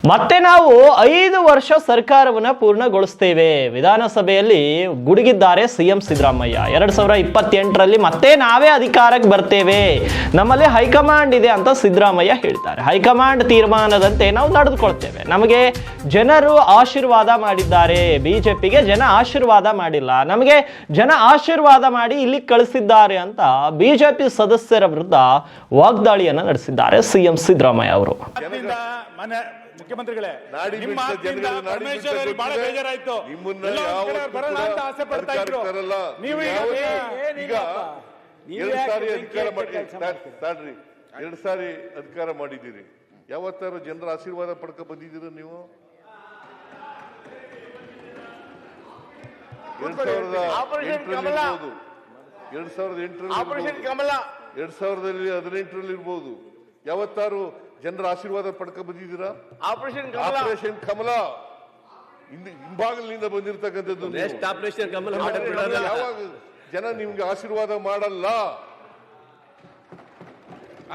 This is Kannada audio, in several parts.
ಮತ್ತೆ ನಾವು 5 ವರ್ಷ ಸರ್ಕಾರವನ್ನ ಪೂರ್ಣಗೊಳಿಸ್ತೇವೆ ವಿಧಾನಸಭೆಯಲ್ಲಿ ಗುಡುಗಿದ್ದಾರೆ ಸಿಎಂ ಸಿದ್ದರಾಮಯ್ಯ 2028ರಲ್ಲಿ ಮತ್ತೆ ನಾವೇ ಅಧಿಕಾರಕ್ಕೆ ಬರ್ತೇವೆ ನಮ್ಮಲ್ಲಿ ಹೈಕಮಾಂಡ್ ಇದೆ ಅಂತ ಸಿದ್ದರಾಮಯ್ಯ ಹೇಳ್ತಾರೆ ಹೈಕಮಾಂಡ್ ತೀರ್ಮಾನದಂತೆ ನಾವು ನಡೆದುಕೊಳ್ತೇವೆ ನಮಗೆ ಜನರು ಆಶೀರ್ವಾದ ಮಾಡಿದ್ದಾರೆ ಬಿಜೆಪಿಗೆ ಜನ ಆಶೀರ್ವಾದ ಮಾಡಿಲ್ಲ ನಮಗೆ ಜನ ಆಶೀರ್ವಾದ ಮಾಡಿ ಇಲ್ಲಿ ಕಳಿಸಿದ್ದಾರೆ ಅಂತ ಬಿಜೆಪಿ ಸದಸ್ಯರ ವಿರುದ್ಧ ವಾಗ್ದಾಳಿಯನ್ನು ನಡೆಸಿದ್ದಾರೆ ಸಿಎಂ ಸಿದ್ದರಾಮಯ್ಯ ಅವರು ಮುಖ್ಯಮಂತ್ರಿಗಳೇ ಬಹಳ ಬೇಜಾರಾಯ್ತು ಬರಲ್ಲ ಅಂತ ಆಸೆ ಪಡ್ತಾ ಇದ್ರು ನೀವು ಈಗ 2 ಸಾರಿ ಅಧಿಕಾರ ಮಾಡಿ 2 ಸಾರಿ ಅಧಿಕಾರ ಮಾಡಿದ್ದೀರಿ ಯಾವತ್ತಾರು ಜನರ ಆಶೀರ್ವಾದ ಪಡ್ಕ ಬಂದಿದ್ದೀರ ನೀವು 2018ರಲ್ಲಿ ಇರ್ಬೋದು ಯಾವತ್ತಾರು ಜನರ ಆಶೀರ್ವಾದ ಪಡ್ಕ ಬಂದಿದ್ದೀರಾ ಆಪರೇಷನ್ ಕಮಲ ಹಿಂಭಾಗಲಿನಿಂದ ಬಂದಿರತಕ್ಕಂಥದ್ದು ಯಾವಾಗ ಜನ ನಿಮ್ಗೆ ಆಶೀರ್ವಾದ ಮಾಡಲ್ಲ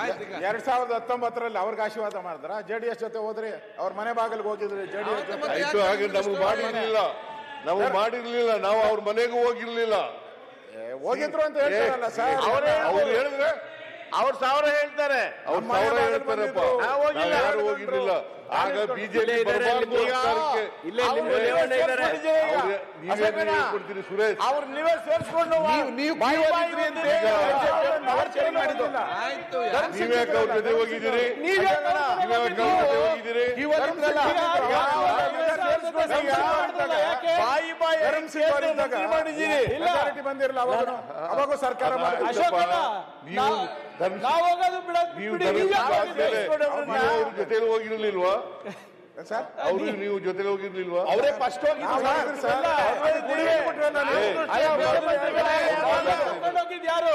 2019ರಲ್ಲಿ ಅವ್ರಿಗೆ ಆಶೀರ್ವಾದ ಮಾಡಿದ್ರ ಜೆಡಿಎಸ್ ಜೊತೆ ಹೋದ್ರಿ ಅವ್ರ ಮನೆ ಬಾಗಿಲಿಗೆ ಹೋಗಿದ್ರಿ ಜೆಡಿಎಸ್ ಜೊತೆ ಆಯ್ತು ಹಾಗೆ ನಮ್ಗೆ ಮಾಡಿರ್ಲಿಲ್ಲ ನಾವು ಅವ್ರ ಮನೆಗೂ ಹೋಗಿರ್ಲಿಲ್ಲ ಹೋಗಿದ್ರು ಅಂತ ಹೇಳ್ತಾರಲ್ಲ ಸರ್ ಅವ್ರು ಹೇಳಿದ್ರೆ ಅವ್ರು 1000 ಹೇಳ್ತಾರೆ ಯಾರು ಹೋಗಿರ್ಲಿಲ್ಲ ಆಗ ಬಿಜೆಪಿ ಕೊಡ್ತೀರಿ ಸುರೇಶ್ ಅವ್ರು ನೀವೇ ಸೇರಿಸ್ಕೊಂಡು ನೀವ್ಯಾಕೆ ಅವ್ರ ಜೊತೆ ಹೋಗಿದ್ದೀರಿ ಬಂದಿರಲ್ಲ ಅವಾಗ ಸರ್ಕಾರ ಜೊತೆಲಿ ಹೋಗಿರ್ಲಿಲ್ವಾ ಅವ್ರು ನೀವು ಜೊತೆಲಿ ಹೋಗಿರ್ಲಿಲ್ವಾ ಅವರೇ ಫಸ್ಟ್ ಯಾರು